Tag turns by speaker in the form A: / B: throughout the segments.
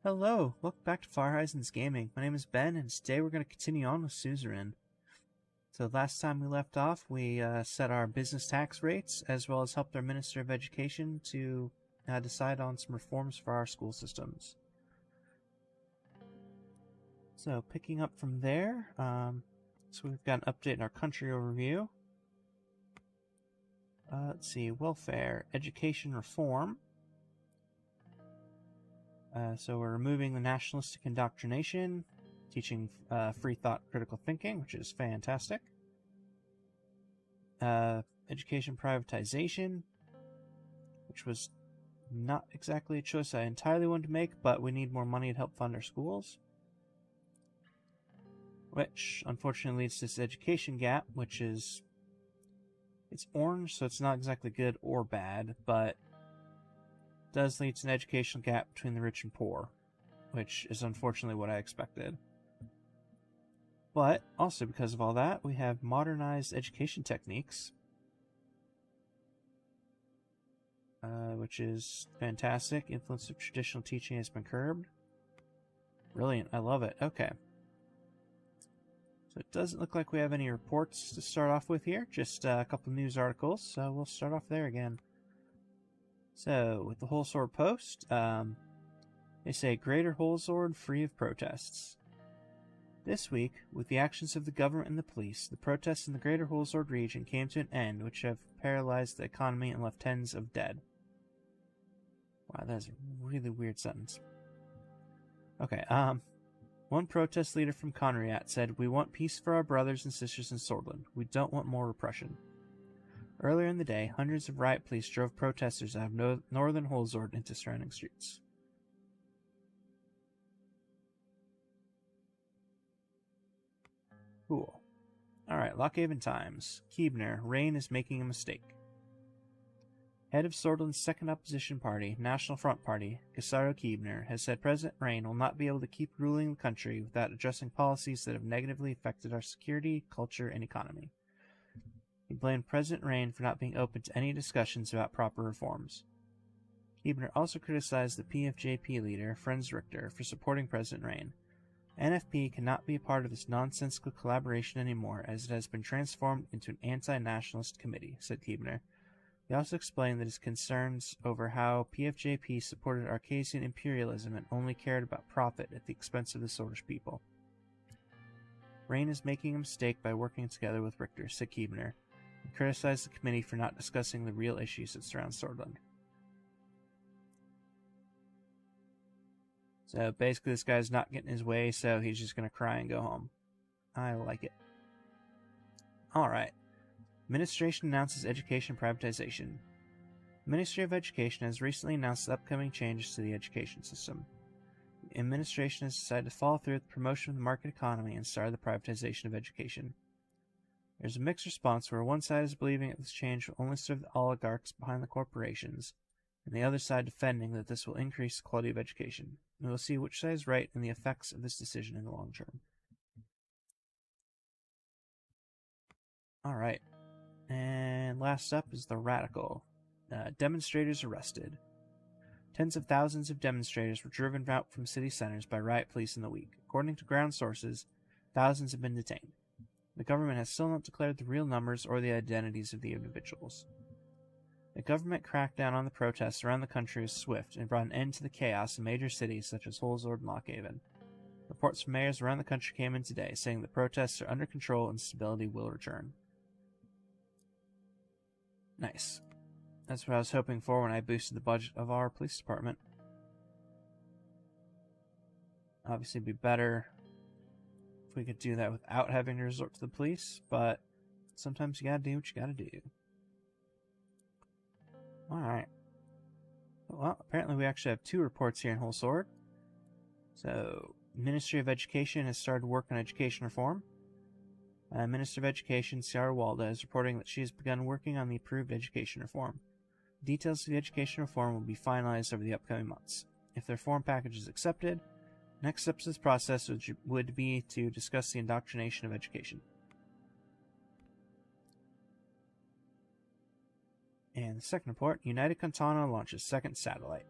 A: Hello, welcome back to Far Horizons Gaming. My name is Ben, and today we're going to continue on with Suzerain. So last time we left off, we set our business tax rates, as well as helped our Minister of Education to decide on some reforms for our school systems. So picking up from there, so we've got an update in our country overview. Let's see, welfare, education reform. So we're removing the nationalistic indoctrination, teaching free thought, critical thinking, which is fantastic. Education privatization, which was not exactly a choice I entirely wanted to make, but we need more money to help fund our schools. Which, unfortunately, leads to this education gap, which is... it's orange, so it's not exactly good or bad, but does lead to an educational gap between the rich and poor, which is unfortunately what I expected. But also because of all that, we have modernized education techniques, which is fantastic. Influence of traditional teaching has been curbed. Brilliant, I love it. Okay. So it doesn't look like we have any reports to start off with here, just a couple news articles, so we'll start off there again. So, with the Whole Sword Post, they say Greater Whole Sword free of protests. This week, with the actions of the government and the police, the protests in the Greater Whole Sword region came to an end, which have paralyzed the economy and left tens of dead. Wow, that is a really weird sentence. Okay, one protest leader from Conriat said, "We want peace for our brothers and sisters in Sordid. We don't want more repression." Earlier in the day, hundreds of riot police drove protesters out of northern Holzord into surrounding streets. Cool. Alright, Lockhaven Times. Keebner, Rain is making a mistake. Head of Sordlin's second opposition party, National Front Party, Casaro Keebner, has said President Rain will not be able to keep ruling the country without addressing policies that have negatively affected our security, culture, and economy. He blamed President Rain for not being open to any discussions about proper reforms. Keebner also criticized the PFJP leader, Franz Richter, for supporting President Rain. NFP cannot be a part of this nonsensical collaboration anymore, as it has been transformed into an anti-nationalist committee, said Keebner. He also explained that his concerns over how PFJP supported Arcasian imperialism and only cared about profit at the expense of the Sordish people. Rain is making a mistake by working together with Richter, said Keebner, and criticized the committee for not discussing the real issues that surround Sordid. So basically this guy's not getting his way, so he's just going to cry and go home. I like it. Alright. Administration announces education privatization. The Ministry of Education has recently announced upcoming changes to the education system. The administration has decided to follow through with the promotion of the market economy and start the privatization of education. There's a mixed response where one side is believing that this change will only serve the oligarchs behind the corporations, and the other side defending that this will increase the quality of education. We will see which side is right and the effects of this decision in the long term. Alright. And last up is the Radical. Demonstrators arrested. Tens of thousands of demonstrators were driven out from city centers by riot police in the week. According to ground sources, thousands have been detained. The government has still not declared the real numbers or the identities of the individuals. The government crackdown on the protests around the country was swift and brought an end to the chaos in major cities such as Holzord and Lockhaven. Reports from mayors around the country came in today, saying the protests are under control and stability will return. Nice. That's what I was hoping for when I boosted the budget of our police department. Obviously it'd be better if we could do that without having to resort to the police, but sometimes you gotta do what you gotta do. Alright. Well, apparently we actually have two reports here in Whole Sword. So, Ministry of Education has started work on education reform. Minister of Education, Ciara Walda, is reporting that she has begun working on the approved education reform. Details of the education reform will be finalized over the upcoming months. If the reform package is accepted, next steps of this process would be to discuss the indoctrination of education. And the second report, United Cantana launches second satellite.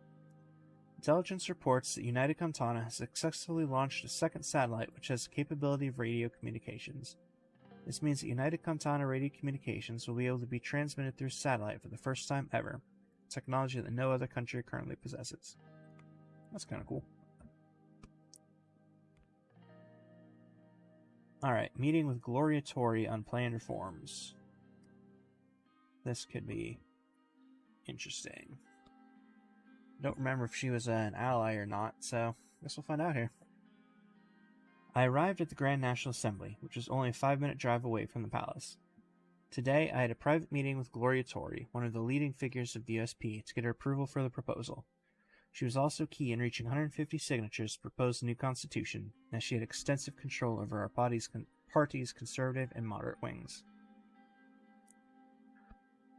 A: Intelligence reports that United Contana has successfully launched a second satellite which has the capability of radio communications. This means that United Contana radio communications will be able to be transmitted through satellite for the first time ever, technology that no other country currently possesses. That's kind of cool. Alright, meeting with Gloria Torrey on planned reforms. This could be interesting. Don't remember if she was an ally or not, so I guess we'll find out here. I arrived at the Grand National Assembly, which was only a 5-minute drive away from the palace. Today, I had a private meeting with Gloria Torrey, one of the leading figures of the USP, to get her approval for the proposal. She was also key in reaching 150 signatures to propose the new constitution, as she had extensive control over our party's conservative and moderate wings.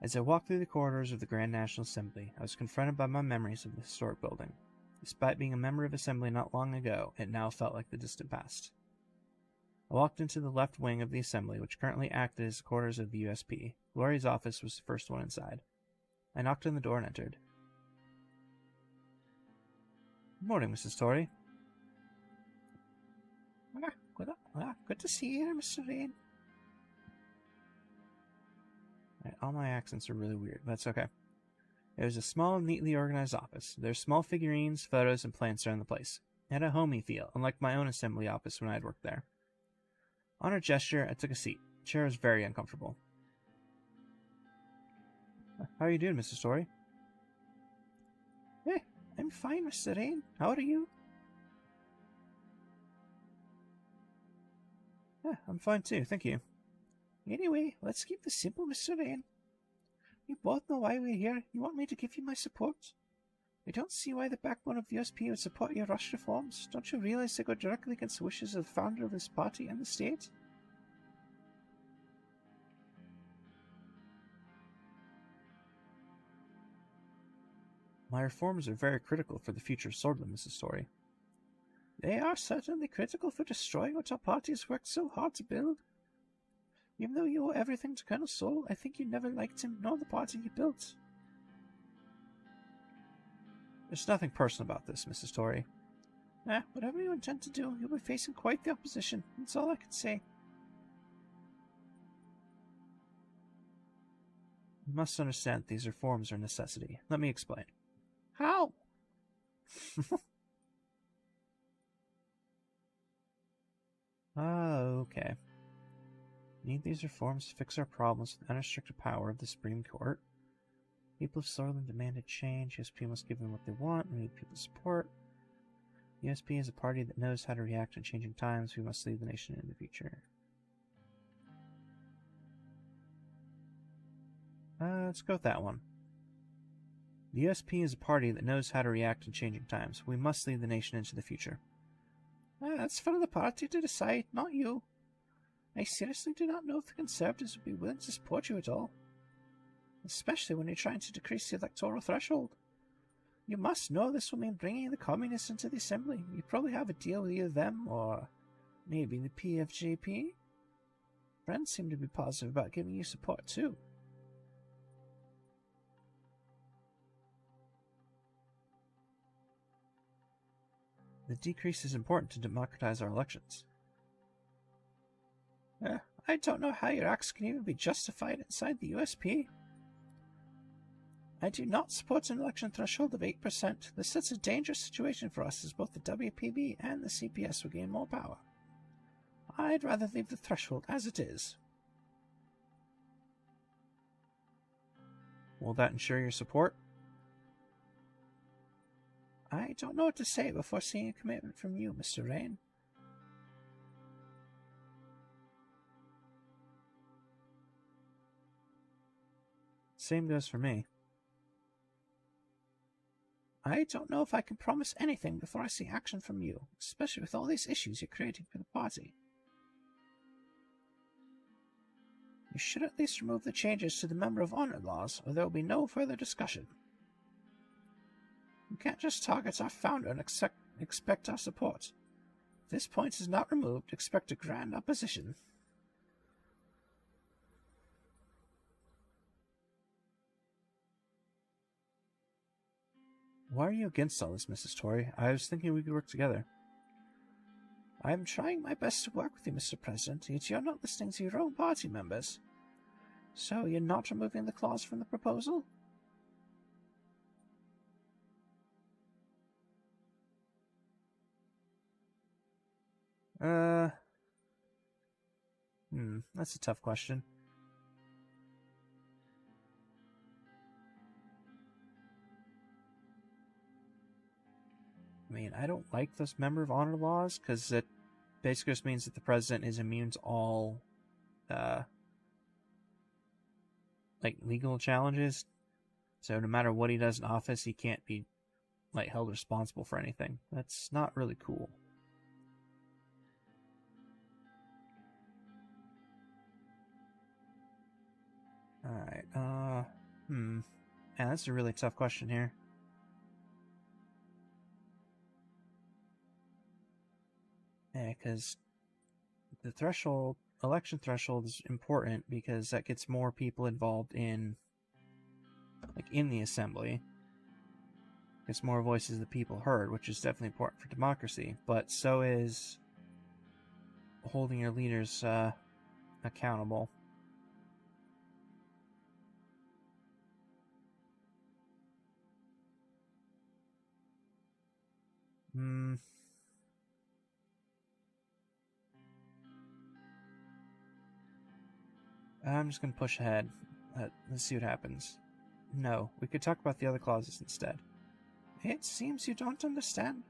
A: As I walked through the corridors of the Grand National Assembly, I was confronted by my memories of the historic building. Despite being a member of Assembly not long ago, it now felt like the distant past. I walked into the left wing of the Assembly, which currently acted as the quarters of the USP. Gloria's office was the first one inside. I knocked on the door and entered. Good morning, Mrs. Torrey. Good to see you, Mr. Rain. All my accents are really weird, but that's okay. It was a small, neatly organized office. There were small figurines, photos, and plants around the place. It had a homey feel, unlike my own assembly office when I had worked there. On her gesture, I took a seat. The chair was very uncomfortable. How are you doing, Mrs. Torrey? Hey, I'm fine, Mr. Rain. How are you? Yeah, I'm fine too, thank you. Anyway, let's keep this simple, Mr. Rain. You both know why we're here. You want me to give you my support? I don't see why the backbone of the USP would support your rush reforms. Don't you realize they go directly against the wishes of the founder of this party and the state? My reforms are very critical for the future of Sordid, Mrs. Torrey. They are certainly critical for destroying what our party has worked so hard to build. Even though you owe everything to Colonel Sol, I think you never liked him nor the party he built. There's nothing personal about this, Mrs. Torrey. Whatever you intend to do, you'll be facing quite the opposition. That's all I can say. You must understand that these reforms are a necessity. Let me explain. How? Okay. Need these reforms to fix our problems with the unrestricted power of the Supreme Court. People of Sordid demanded change. USP must give them what they want. We need people's support. USP is a party that knows how to react in changing times. We must lead the nation in the future. Let's go with that one. The USP is a party that knows how to react in changing times. We must lead the nation into the future. That's for the party to decide, not you. I seriously do not know if the Conservatives would be willing to support you at all. Especially when you're trying to decrease the electoral threshold. You must know this will mean bringing the Communists into the Assembly. You probably have a deal with either them or maybe the PFJP. Friends seem to be positive about giving you support too. The decrease is important to democratize our elections. I don't know how your acts can even be justified inside the USP. I do not support an election threshold of 8%. This sets a dangerous situation for us as both the WPB and the CPS will gain more power. I'd rather leave the threshold as it is. Will that ensure your support? I don't know what to say before seeing a commitment from you, Mr. Rain. Same goes for me. I don't know if I can promise anything before I see action from you, especially with all these issues you're creating for the party. You should at least remove the changes to the Member of Honor laws, or there will be no further discussion. You can't just target our founder and expect our support. If this point is not removed, expect a grand opposition. Why are you against all this, Mrs. Torrey? I was thinking we could work together. I'm trying my best to work with you, Mr. President, yet you're not listening to your own party members. So you're not removing the clause from the proposal? That's a tough question. I mean, I don't like those member of honor laws, because it basically just means that the president is immune to all, legal challenges. So no matter what he does in office, he can't be, held responsible for anything. That's not really cool. Alright, yeah, that's a really tough question here. Yeah, because the election threshold is important because that gets more people involved in the assembly. Gets more voices of the people heard, which is definitely important for democracy, but so is holding your leaders accountable. I'm just going to push ahead. Let's see what happens. No, we could talk about the other clauses instead. It seems you don't understand.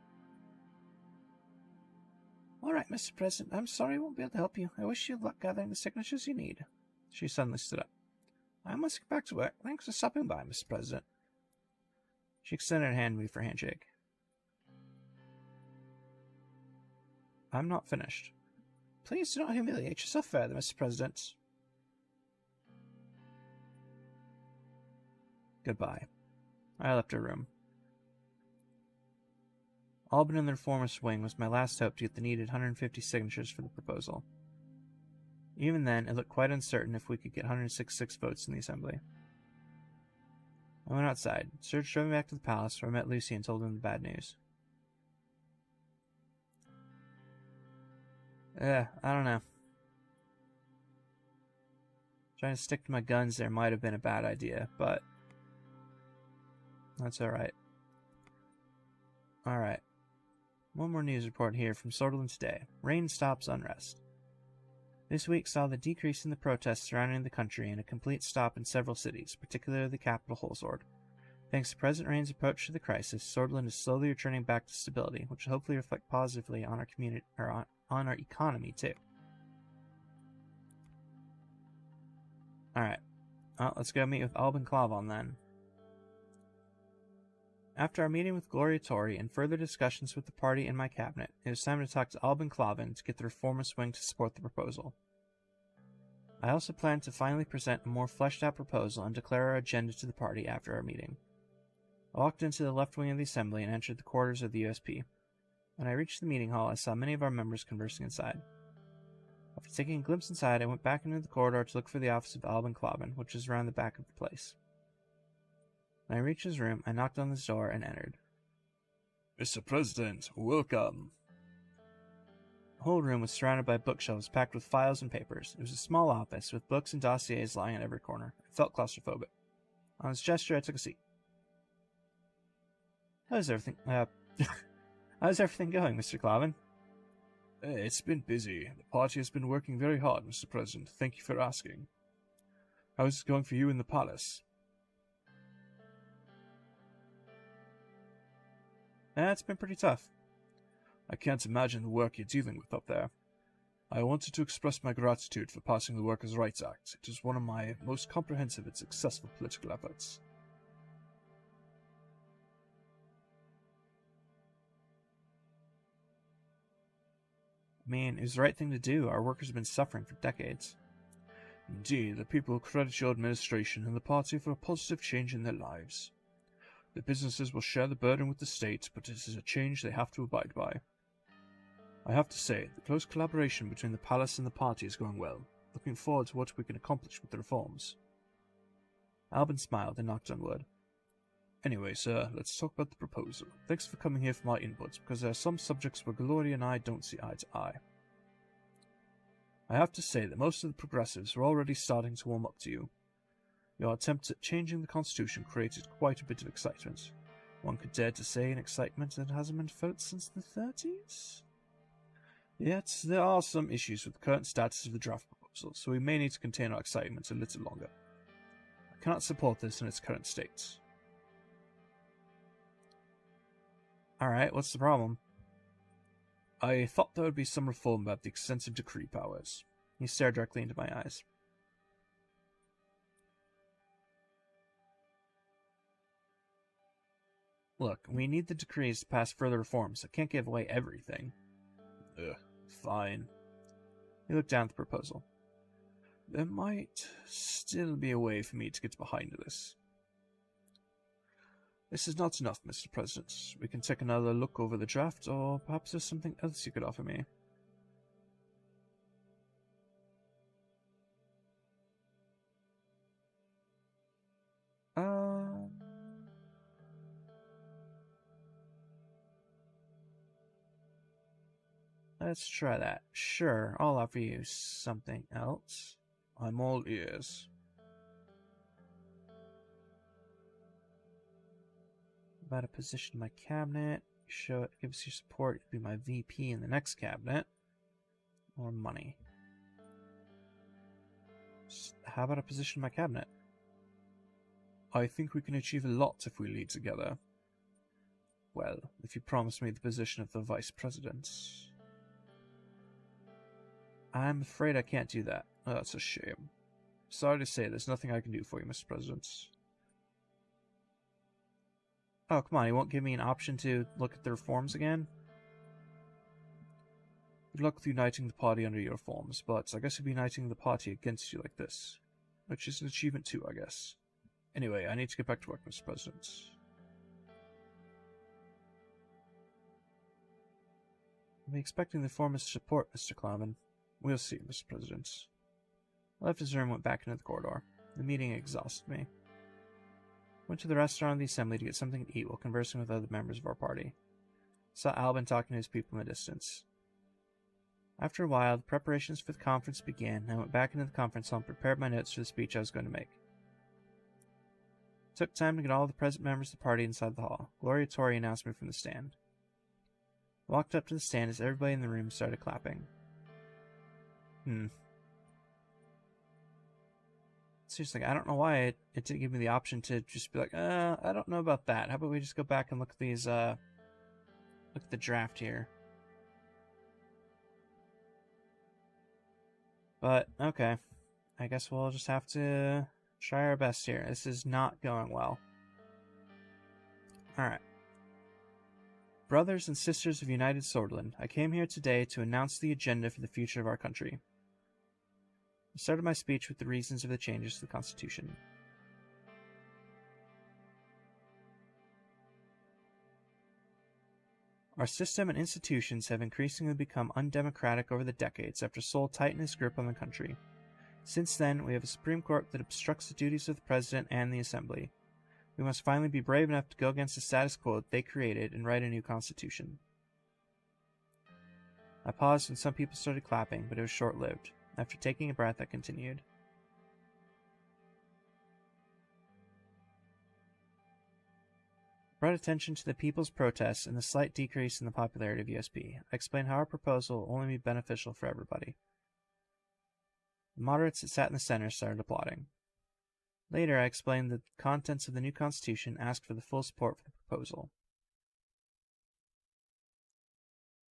A: Alright, Mr. President, I'm sorry I won't be able to help you. I wish you luck gathering the signatures you need. She suddenly stood up. I must get back to work. Thanks for stopping by, Mr. President. She extended her hand to me for a handshake. I'm not finished. Please do not humiliate yourself further, Mr. President. Goodbye. I left her room. Albin in the reformist wing was my last hope to get the needed 150 signatures for the proposal. Even then, it looked quite uncertain if we could get 166 votes in the assembly. I went outside. Serge drove me back to the palace, where I met Lucy and told him the bad news. I don't know. Trying to stick to my guns there might have been a bad idea, but that's alright. Alright. One more news report here from Sordid today. Rain stops unrest. This week saw the decrease in the protests surrounding the country and a complete stop in several cities, particularly the capital Holzord. Thanks to President Rain's approach to the crisis, Sordid is slowly returning back to stability, which will hopefully reflect positively on our community or on our economy too. Alright. Well, let's go meet with Albin Clavon then. After our meeting with Gloria Torrey and further discussions with the party and my cabinet, it was time to talk to Albin Clavon to get the reformist wing to support the proposal. I also plan to finally present a more fleshed out proposal and declare our agenda to the party after our meeting. I walked into the left wing of the assembly and entered the quarters of the USP. When I reached the meeting hall, I saw many of our members conversing inside. After taking a glimpse inside, I went back into the corridor to look for the office of Albin Clavon, which was around the back of the place. When I reached his room, I knocked on his door and entered.
B: Mr. President, welcome.
A: The whole room was surrounded by bookshelves packed with files and papers. It was a small office, with books and dossiers lying in every corner. I felt claustrophobic. On his gesture, I took a seat. How's everything going, Mr. Clavon?
B: It's been busy. The party has been working very hard, Mr. President. Thank you for asking. How's it going for you in the palace?
A: It's been pretty tough.
B: I can't imagine the work you're dealing with up there. I wanted to express my gratitude for passing the Workers' Rights Act. It is one of my most comprehensive and successful political efforts.
A: I mean, it was the right thing to do. Our workers have been suffering for decades.
B: Indeed, the people credit your administration and the party for a positive change in their lives. The businesses will share the burden with the state, but it is a change they have to abide by. I have to say, the close collaboration between the palace and the party is going well. Looking forward to what we can accomplish with the reforms.
A: Albin smiled and knocked on wood.
B: Anyway, sir, let's talk about the proposal. Thanks for coming here for my inputs, because there are some subjects where Gloria and I don't see eye to eye. I have to say that most of the progressives are already starting to warm up to you. Your attempts at changing the Constitution created quite a bit of excitement. One could dare to say an excitement that hasn't been felt since the 30s? Yet, there are some issues with the current status of the draft proposal, so we may need to contain our excitement a little longer. I cannot support this in its current state.
A: Alright, what's the problem?
B: I thought there would be some reform about the extensive decree powers.
A: He stared directly into my eyes. Look, we need the decrees to pass further reforms. I can't give away everything.
B: Fine.
A: He looked down at the proposal.
B: There might still be a way for me to get behind this. This is not enough, Mr. President. We can take another look over the draft, or perhaps there's something else you could offer me.
A: Let's try that. Sure, I'll offer you something else.
B: I'm all ears.
A: About a position in my cabinet. Show it gives you support to be my VP in the next cabinet. Or money. How about a position in my cabinet?
B: I think we can achieve a lot if we lead together.
A: Well, if you promise me the position of the Vice President. I'm afraid I can't do that.
B: Oh, that's a shame. Sorry to say, there's nothing I can do for you, Mr. President.
A: Oh, come on, you won't give me an option to look at the reforms again?
B: Good luck with uniting the party under your reforms, but I guess you'll be uniting the party against you like this. Which is an achievement too, I guess. Anyway, I need to get back to work, Mr. President.
A: I'll be expecting the reformers' support, Mr. Clavin.
B: We'll see, Mr. President.
A: I left his room and went back into the corridor. The meeting exhausted me. Went to the restaurant of the assembly to get something to eat while conversing with other members of our party. Saw Albin talking to his people in the distance. After a while, the preparations for the conference began, and I went back into the conference hall and prepared my notes for the speech I was going to make. It took time to get all the present members of the party inside the hall. Gloria Torrey announced me from the stand. I walked up to the stand as everybody in the room started clapping. Seriously, I don't know why it didn't give me the option to just be like, I don't know about that. How about we just go back and look at these, look at the draft here. But, okay. I guess we'll just have to try our best here. This is not going well. Alright. Brothers and sisters of United Sordland, I came here today to announce the agenda for the future of our country. I started my speech with the reasons of the changes to the Constitution. Our system and institutions have increasingly become undemocratic over the decades after Seoul tightened his grip on the country. Since then, we have a Supreme Court that obstructs the duties of the President and the Assembly. We must finally be brave enough to go against the status quo that they created and write a new Constitution. I paused and some people started clapping, but it was short-lived. After taking a breath, I continued. I brought attention to the people's protests and the slight decrease in the popularity of USP. I explained how our proposal will only be beneficial for everybody. The moderates that sat in the center started applauding. Later, I explained the contents of the new Constitution and asked for the full support for the proposal.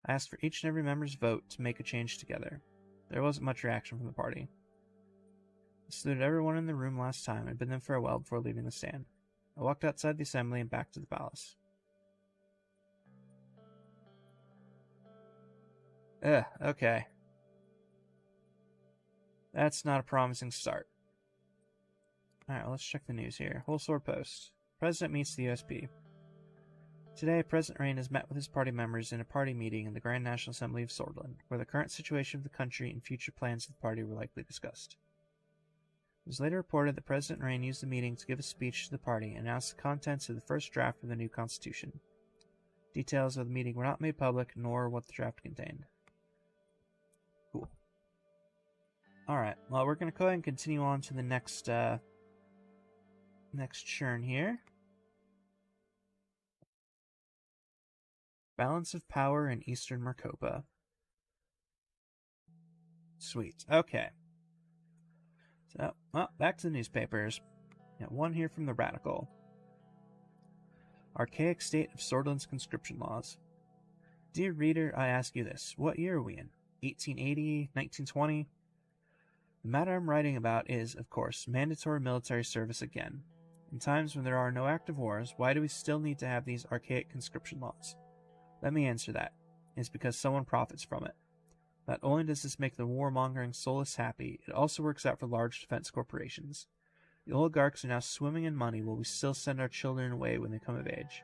A: I asked for each and every member's vote to make a change together. There wasn't much reaction from the party. I saluted everyone in the room last time and bid them farewell before leaving the stand. I walked outside the assembly and back to the palace. Okay. That's not a promising start. Alright, well, let's check the news here. Whole Sword Post. President meets the USP. Today, President Rain has met with his party members in a party meeting in the Grand National Assembly of Sordland, where the current situation of the country and future plans of the party were likely discussed. It was later reported that President Rain used the meeting to give a speech to the party and announce the contents of the first draft of the new constitution. Details of the meeting were not made public, nor what the draft contained. Cool. Alright, well, we're going to go ahead and continue on to the next churn here. Balance of power in Eastern Marcopa. Sweet. Okay. So, well, back to the newspapers. Got one here from the Radical. Archaic state of Sordid's conscription laws. Dear reader, I ask you this. What year are we in? 1880? 1920? The matter I'm writing about is, of course, mandatory military service again. In times when there are no active wars, why do we still need to have these archaic conscription laws? Let me answer that. It's because someone profits from it. Not only does this make the warmongering soulless happy, it also works out for large defense corporations. The oligarchs are now swimming in money while we still send our children away when they come of age.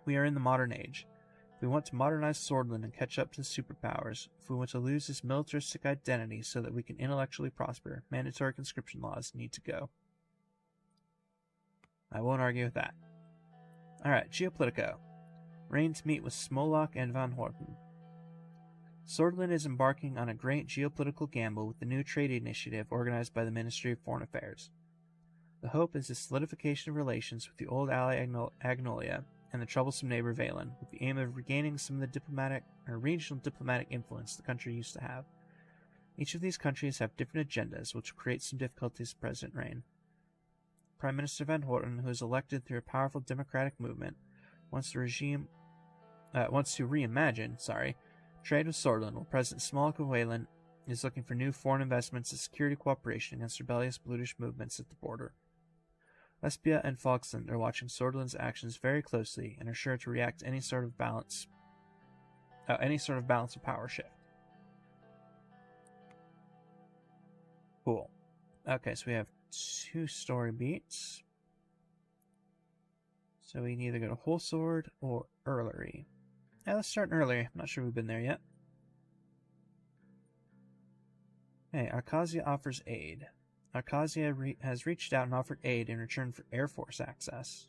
A: We are in the modern age. If we want to modernize Sordid and catch up to the superpowers, if we want to lose this militaristic identity so that we can intellectually prosper, mandatory conscription laws need to go. I won't argue with that. Alright, Geopolitico. Rain to meet with Smolak and Van Horten. Sordid is embarking on a great geopolitical gamble with the new trade initiative organized by the Ministry of Foreign Affairs. The hope is the solidification of relations with the old ally Agnolia and the troublesome neighbor Valen, with the aim of regaining some of the regional diplomatic influence the country used to have. Each of these countries have different agendas, which will create some difficulties for President Rain. Prime Minister Van Horten, who is elected through a powerful democratic movement, wants to reimagine trade with Sordid, while President Smolak of Wayland is looking for new foreign investments and security cooperation against rebellious Blutish movements at the border. Lesbia and Falkland are watching Sordid's actions very closely and are sure to react to any sort of balance of power shift. Cool. Okay, so we have 2 story beats. So we can either go to Whole Sword or Earlery. Yeah, let's start in Earlery. I'm not sure we've been there yet. Hey, Arcasia offers aid. Arcasia has reached out and offered aid in return for Air Force access.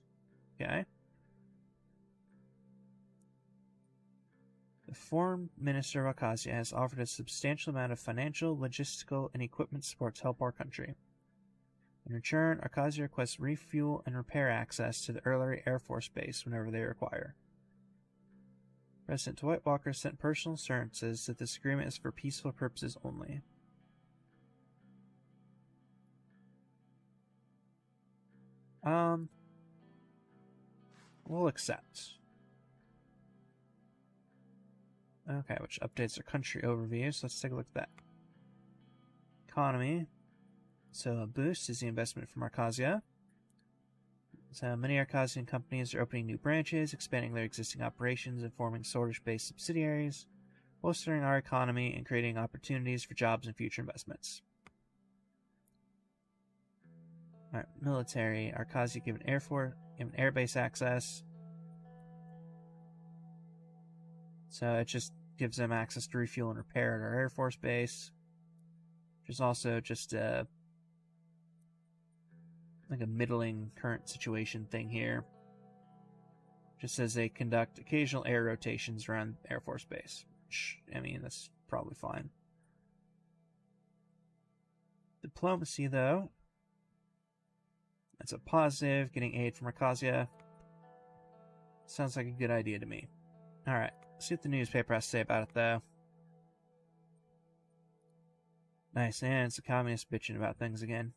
A: Okay. The Foreign Minister of Arcasia has offered a substantial amount of financial, logistical, and equipment support to help our country. In return, Arcasia requests refuel and repair access to the Earlery Air Force Base whenever they require. President Dwight Walker sent personal assurances that this agreement is for peaceful purposes only. We'll accept. Okay, which updates our country overview, so let's take a look at that. Economy. So a boost is the investment from Arcasia. So many Arcasian companies are opening new branches, expanding their existing operations, and forming Sordish-based subsidiaries, bolstering our economy and creating opportunities for jobs and future investments. Alright, military. Arcasia given air base access. So it just gives them access to refuel and repair at our Air Force base. Which is also just like a middling current situation thing here. Just says they conduct occasional air rotations around Air Force Base. Which, I mean, that's probably fine. Diplomacy, though. That's a positive. Getting aid from Arcasia. Sounds like a good idea to me. Alright, let's see what the newspaper has to say about it, though. Nice, and it's the communists bitching about things again.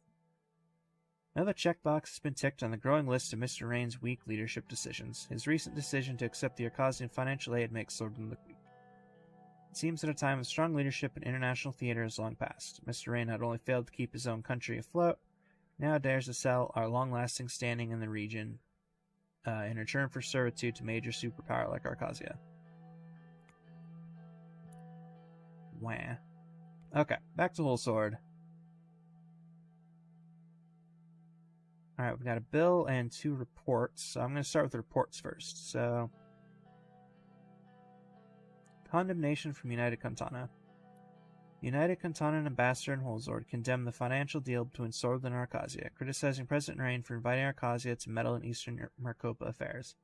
A: Another checkbox has been ticked on the growing list of Mr. Rain's weak leadership decisions. His recent decision to accept the Arcasian financial aid makes Sordid look weak. It seems that a time of strong leadership in international theater has long passed. Mr. Rain not only failed to keep his own country afloat, now dares to sell our long-lasting standing in the region in return for servitude to major superpower like Arcasia. Wah. Okay, back to Whole Sword. Alright, we've got a bill and 2 reports. So I'm going to start with the reports first. So, condemnation from United Cantana. United Cantonan Ambassador and Holzord condemned the financial deal between Sordid and Arcasia, criticizing President Rain for inviting Arcasia to meddle in Eastern Marcopa affairs.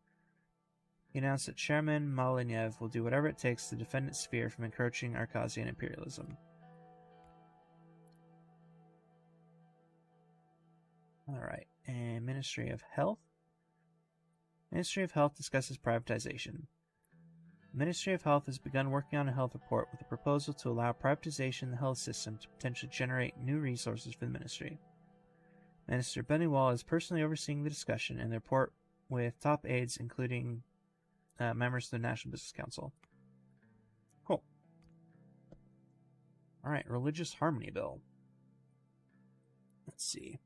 A: He announced that Chairman Malinev will do whatever it takes to defend its sphere from encroaching Arcasian imperialism. Alright, and Ministry of Health. Ministry of Health discusses privatization. The Ministry of Health has begun working on a health report with a proposal to allow privatization in the health system to potentially generate new resources for the ministry. Minister Beniwal is personally overseeing the discussion and the report with top aides, including members of the National Business Council. Cool. Alright, Religious Harmony Bill. Let's see.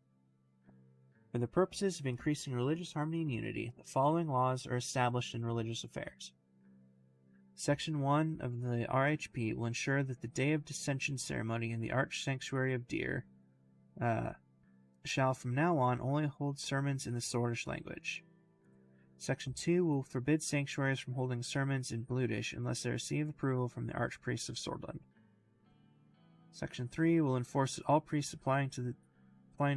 A: For the purposes of increasing religious harmony and unity, the following laws are established in religious affairs. Section 1 of the RHP will ensure that the Day of Dissension ceremony in the Arch Sanctuary of Deer shall from now on only hold sermons in the Sordish language. Section 2 will forbid sanctuaries from holding sermons in Bludish unless they receive approval from the Archpriests of Sordland. Section 3 will enforce that all priests applying to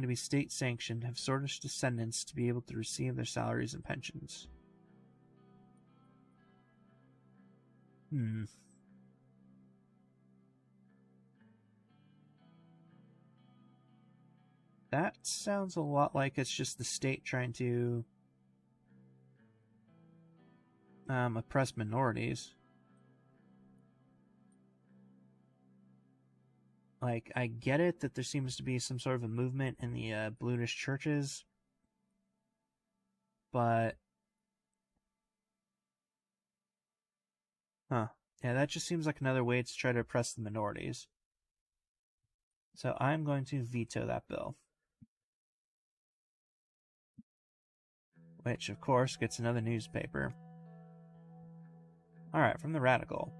A: be state-sanctioned have Sordish descendants to be able to receive their salaries and pensions. That sounds a lot like it's just the state trying to oppress minorities. Like, I get it that there seems to be some sort of a movement in the Bludish churches, but yeah, that just seems like another way to try to oppress the minorities. So I'm going to veto that bill. Which, of course, gets another newspaper. Alright, from the Radical.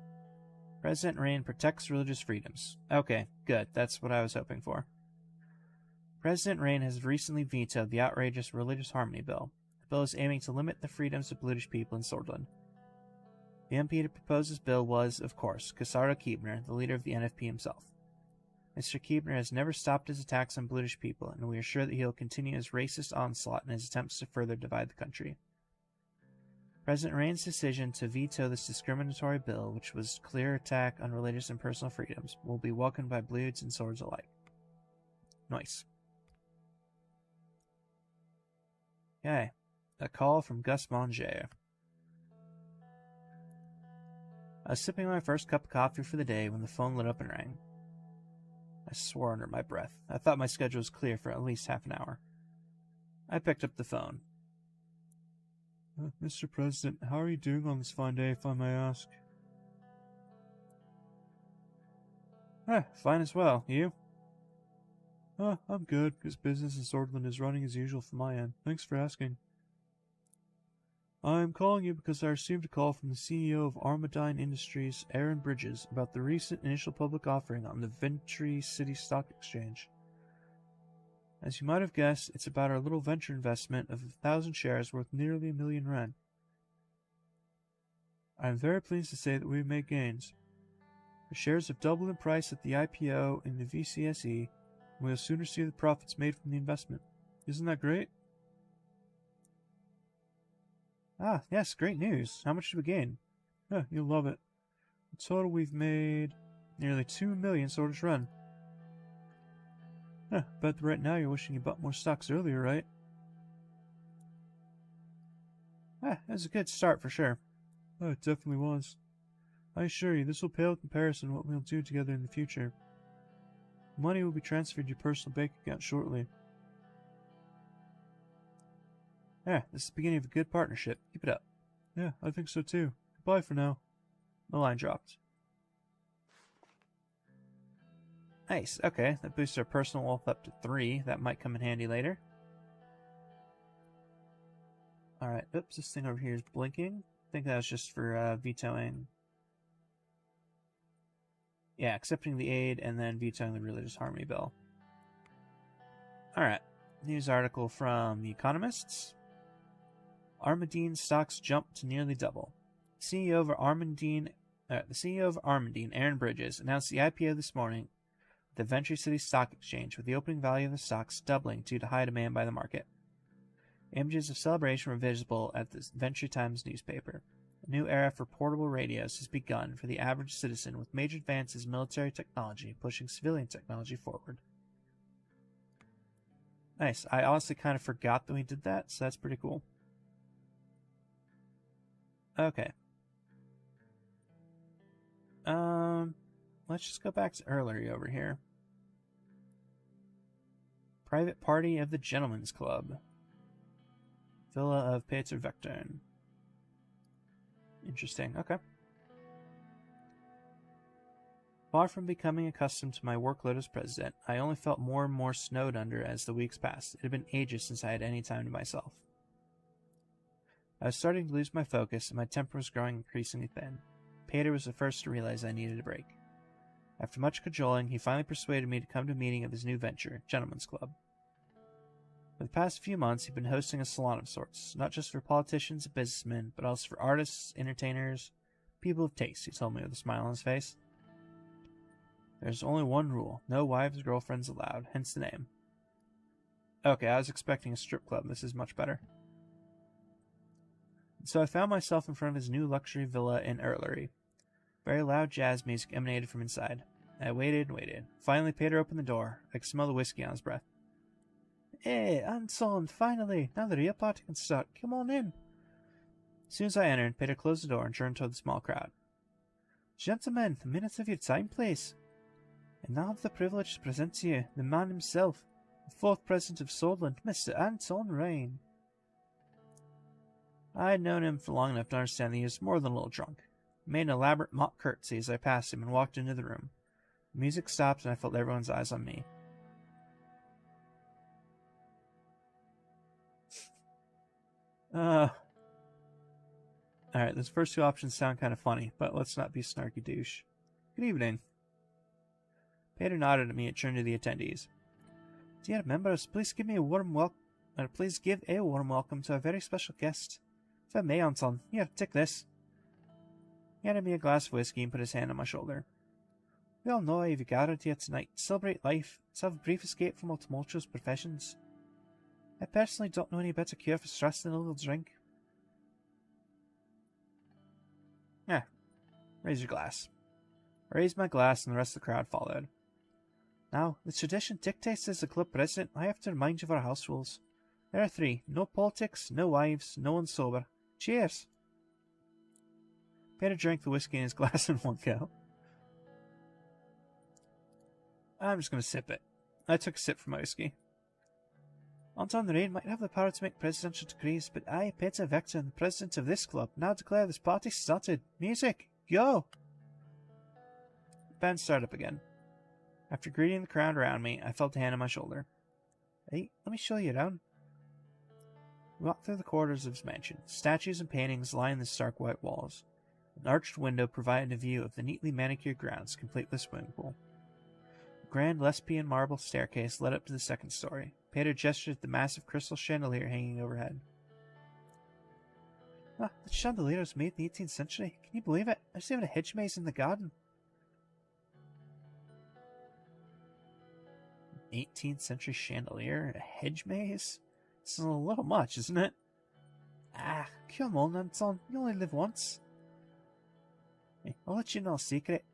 A: President Rain protects religious freedoms. Okay, good. That's what I was hoping for. President Rain has recently vetoed the outrageous Religious Harmony Bill. The bill is aiming to limit the freedoms of Bludish people in Sordland. The MP to propose this bill was, of course, Casaro Keebner, the leader of the NFP himself. Mr. Keebner has never stopped his attacks on Bludish people, and we are sure that he will continue his racist onslaught in his attempts to further divide the country. President Rain's decision to veto this discriminatory bill, which was a clear attack on religious and personal freedoms, will be welcomed by Blues and Swords alike. Nice. Okay. A call from Gus Manger. I was sipping my first cup of coffee for the day when the phone lit up and rang. I swore under my breath. I thought my schedule was clear for at least half an hour. I picked up the phone.
B: Mr. President, how are you doing on this fine day, if I may ask?
A: Fine as well. You?
B: I'm good, because business in Sordland is running as usual from my end. Thanks for asking. I'm calling you because I received a call from the CEO of Armadine Industries, Aaron Bridges, about the recent initial public offering on the Ventry City Stock Exchange. As you might have guessed, it's about our little venture investment of 1,000 shares worth nearly 1 million ren. I am very pleased to say that we have made gains. The shares have doubled in price at the IPO in the VCSE, and we will soon receive the profits made from the investment. Isn't that great?
A: Ah, yes, great news. How much did we gain?
B: You'll love it. In total, we've made nearly 2 million Sordish ren. Bet right now you're wishing you bought more stocks earlier, right?
A: That was a good start for sure.
B: It definitely was. I assure you, this will pale in comparison to what we'll do together in the future. Money will be transferred to your personal bank account shortly.
A: This is the beginning of a good partnership. Keep it up.
B: Yeah, I think so too. Goodbye for now.
A: The line dropped. Nice. Okay, that boosts our personal wealth up to 3. That might come in handy later. Alright, oops, this thing over here is blinking. I think that was just for vetoing. Yeah, accepting the aid and then vetoing the Religious Harmony Bill. Alright, news article from The Economists. Armadine stocks jump to nearly double. CEO of Armadine The CEO of Armandine, Aaron Bridges, announced the IPO this morning at the Venture City Stock Exchange, with the opening value of the stocks doubling due to high demand by the market. Images of celebration were visible at the Venture Times newspaper. A new era for portable radios has begun for the average citizen, with major advances in military technology pushing civilian technology forward. Nice. I honestly kind of forgot that we did that, so that's pretty cool. Okay. Let's just go back to earlier over here. Private party of the Gentlemen's Club. Villa of Peter Vectorn. Interesting. Okay. Far from becoming accustomed to my workload as president, I only felt more and more snowed under as the weeks passed. It had been ages since I had any time to myself. I was starting to lose my focus, and my temper was growing increasingly thin. Peter was the first to realize I needed a break. After much cajoling, he finally persuaded me to come to a meeting of his new venture, Gentlemen's Club. For the past few months, he'd been hosting a salon of sorts, not just for politicians and businessmen, but also for artists, entertainers, people of taste, he told me with a smile on his face. There's only one rule, no wives or girlfriends allowed, hence the name. Okay, I was expecting a strip club. This is much better. And so I found myself in front of his new luxury villa in Erlery. Very loud jazz music emanated from inside. I waited and waited. Finally, Peter opened the door. I could smell the whiskey on his breath. Hey, Anton, finally! Now the real party can start. Come on in. As soon as I entered, Peter closed the door and turned toward the small crowd. Gentlemen, a minute of your time, please. And now I have the privilege to present to you the man himself, the fourth president of Sordid, Mr. Anton Rain. I had known him for long enough to understand that he was more than a little drunk. I made an elaborate mock curtsy as I passed him and walked into the room. The music stopped and I felt everyone's eyes on me. Alright, those first two options sound kind of funny, but let's not be snarky douche. Good evening. Peter nodded at me and turned to the attendees. Dear members, please give a warm welcome to a very special guest. If I may, Anton, here, take this. He handed me a glass of whiskey and put his hand on my shoulder. We all know you've gathered here tonight to celebrate life, to have a brief escape from our tumultuous professions. I personally don't know any better cure for stress than a little drink. Raise your glass. I raised my glass and the rest of the crowd followed. Now, the tradition dictates as the club president, I have to remind you of our house rules. There are 3. No politics, no wives, no one sober. Cheers! Peter drank the whiskey in his glass in one go. I'm just going to sip it. I took a sip from my whiskey. Anton Rain might have the power to make presidential decrees, but I, Peter Vectorn, the president of this club, now declare this party started. Music! Go! The band started up again. After greeting the crowd around me, I felt a hand on my shoulder. Hey, let me show you around. We walked through the corridors of his mansion. Statues and paintings lined the stark white walls. An arched window provided a view of the neatly manicured grounds, complete with a swimming pool. A grand Lesbian marble staircase led up to the second story. Peter gestured at the massive crystal chandelier hanging overhead. Ah, the chandelier was made in the 18th century. Can you believe it? There's even a hedge maze in the garden. 18th century chandelier? A hedge maze? This is a little much, isn't it? Ah, come on, Anton. You only live once. Hey, I'll let you know a secret.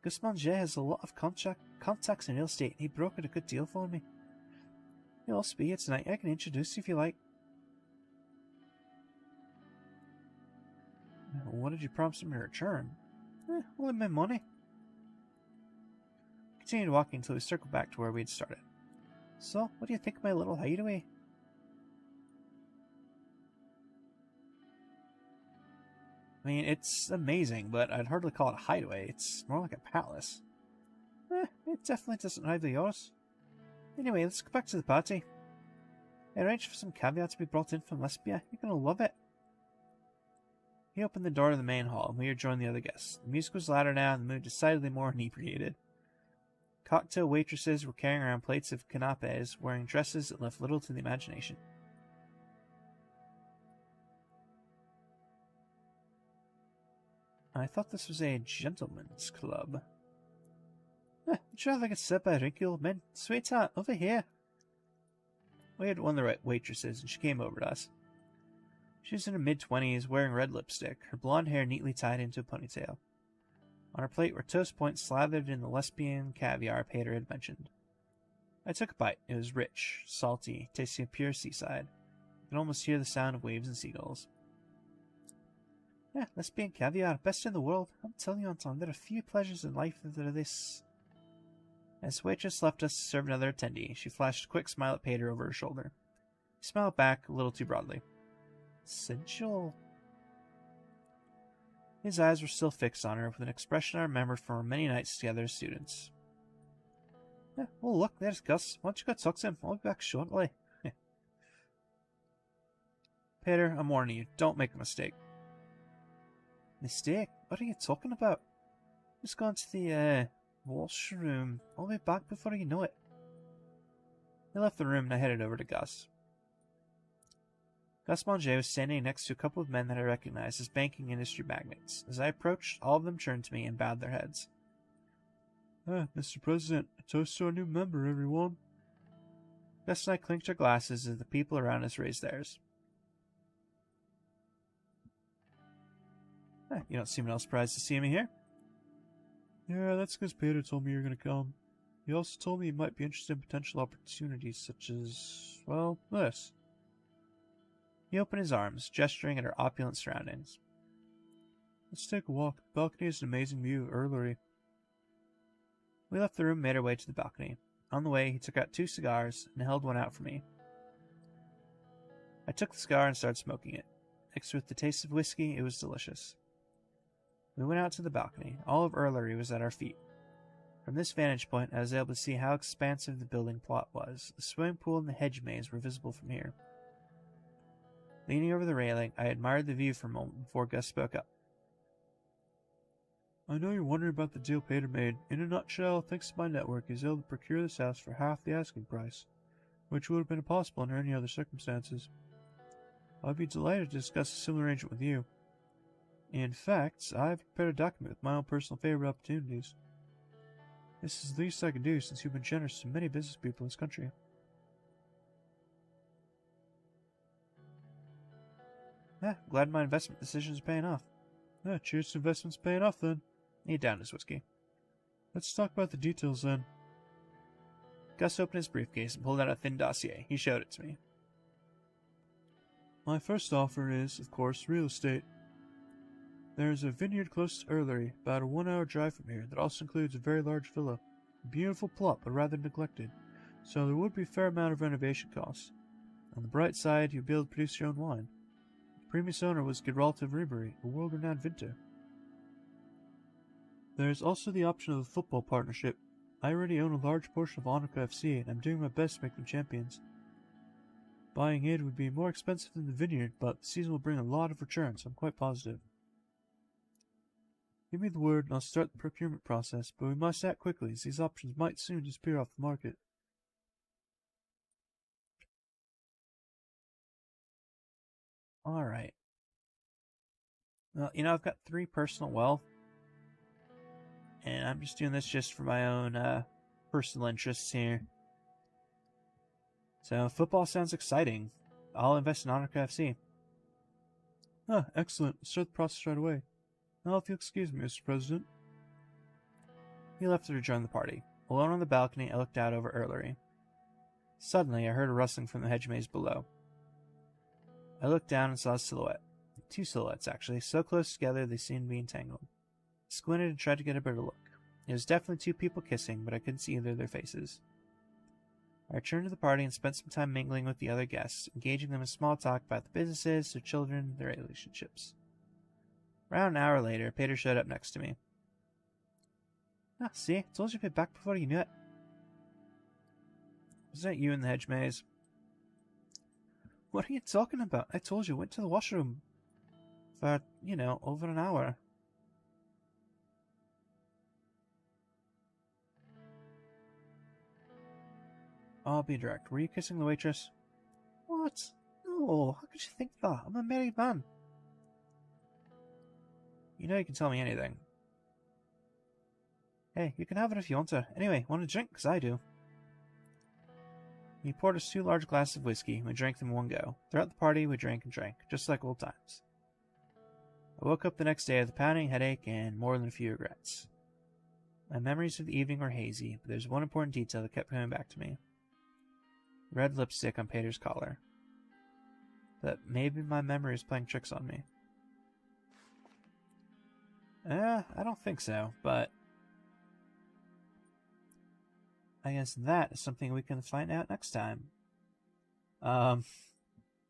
A: Gus Manger has a lot of contacts in real estate, and he brokered a good deal for me. He'll also be here tonight. I can introduce you if you like. What did you promise him in return? Only my money. We continued walking until we circled back to where we had started. So, what do you think of my little hideaway? I mean, it's amazing, but I'd hardly call it a hideaway. It's more like a palace. It definitely doesn't rival yours. Anyway, let's go back to the party. I arranged for some caviar to be brought in from Lesbia. You're gonna love it. He opened the door to the main hall, and we rejoined the other guests. The music was louder now, and the mood decidedly more inebriated. Cocktail waitresses were carrying around plates of canapes, wearing dresses that left little to the imagination. I thought this was a gentleman's club. Would you rather get served by rinky old men? Sweetheart, over here. We had one of the right waitresses, and she came over to us. She was in her mid-20s, wearing red lipstick, her blonde hair neatly tied into a ponytail. On her plate were toast points slathered in the lesbian caviar Pater had mentioned. I took a bite. It was rich, salty, tasting of pure seaside. I could almost hear the sound of waves and seagulls. Yeah, lesbian caviar, best in the world. I'm telling you, Anton, there are few pleasures in life that are this. As the waitress left us to serve another attendee, she flashed a quick smile at Pater over her shoulder. He smiled back a little too broadly. Sensual. His eyes were still fixed on her, with an expression I remembered from our many nights together as students. Yeah, oh look, there's Gus. Why don't you go talk to him? I'll be back shortly. Pater, I'm warning you, don't make a mistake. Mistake? What are you talking about? Just going to the, washroom. I'll be back before you know it. He left the room and I headed over to Gus. Gus Manger was standing next to a couple of men that I recognized as banking industry magnates. As I approached, all of them turned to me and bowed their heads.
B: Mr. President, a toast to our new member, everyone.
A: Gus and I clinked our glasses as the people around us raised theirs. You don't seem at all surprised to see me here.
B: Yeah, that's because Pater told me you were going to come. He also told me you might be interested in potential opportunities such as, well, this.
A: He opened his arms, gesturing at our opulent surroundings.
B: Let's take a walk. The balcony has an amazing view of Erlery.
A: We left the room and made our way to the balcony. On the way, he took out 2 cigars and held one out for me. I took the cigar and started smoking it. Mixed with the taste of whiskey, it was delicious. We went out to the balcony. All of Erlery was at our feet. From this vantage point, I was able to see how expansive the building plot was. The swimming pool and the hedge maze were visible from here. Leaning over the railing, I admired the view for a moment before Gus spoke up.
B: I know you're wondering about the deal Pater made. In a nutshell, thanks to my network, he was able to procure this house for half the asking price, which would have been impossible under any other circumstances. I'd be delighted to discuss a similar arrangement with you. In fact, I've prepared a document with my own personal favorite opportunities. This is the least I can do since you've been generous to many business people in this country.
A: Glad my investment decisions are paying off.
B: Cheers to investments paying off then.
A: He downed his whiskey.
B: Let's talk about the details then.
A: Gus opened his briefcase and pulled out a thin dossier. He showed it to me.
B: My first offer is, of course, real estate. There's a vineyard close to Erlery, about a 1-hour drive from here, that also includes a very large villa. A beautiful plot, but rather neglected, so there would be a fair amount of renovation costs. On the bright side, you'd be able to produce your own wine. The previous owner was Geralt of Ribery, a world-renowned vintner. There's also the option of a football partnership. I already own a large portion of Honoka FC, and I'm doing my best to make them champions. Buying it would be more expensive than the vineyard, but the season will bring a lot of returns, so I'm quite positive. Give me the word and I'll start the procurement process, but we must act quickly as these options might soon disappear off the market.
A: Alright. Well, I've got 3 personal wealth, and I'm just doing this just for my own personal interests here. So, football sounds exciting. I'll invest in Honoka FC.
B: Excellent. Start the process right away. Now, if you'll excuse me, Mr. President.
A: He left to rejoin the party. Alone on the balcony, I looked out over Erlery. Suddenly, I heard a rustling from the hedge maze below. I looked down and saw a silhouette. 2 silhouettes, actually, so close together they seemed to be entangled. I squinted and tried to get a better look. It was definitely 2 people kissing, but I couldn't see either of their faces. I returned to the party and spent some time mingling with the other guests, engaging them in small talk about the businesses, their children, their relationships. Around an hour later, Pater showed up next to me. See? I told you to be back before you knew it. Wasn't that you in the hedge maze? What are you talking about? I told you, went to the washroom. For, over an hour. I'll be direct. Were you kissing the waitress? What? No, how could you think that? I'm a married man. You know you can tell me anything. Hey, you can have it if you want to. Anyway, want a drink? 'Cause I do. He poured us 2 large glasses of whiskey, and we drank them in one go. Throughout the party, we drank and drank, just like old times. I woke up the next day with a pounding headache and more than a few regrets. My memories of the evening were hazy, but there's one important detail that kept coming back to me. Red lipstick on Pater's collar. That maybe my memory is playing tricks on me. I don't think so, but I guess that is something we can find out next time.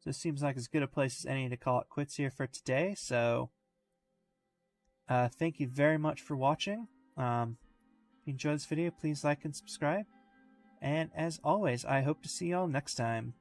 A: This seems like as good a place as any to call it quits here for today, so thank you very much for watching. If you enjoyed this video, please like and subscribe. And as always, I hope to see y'all next time.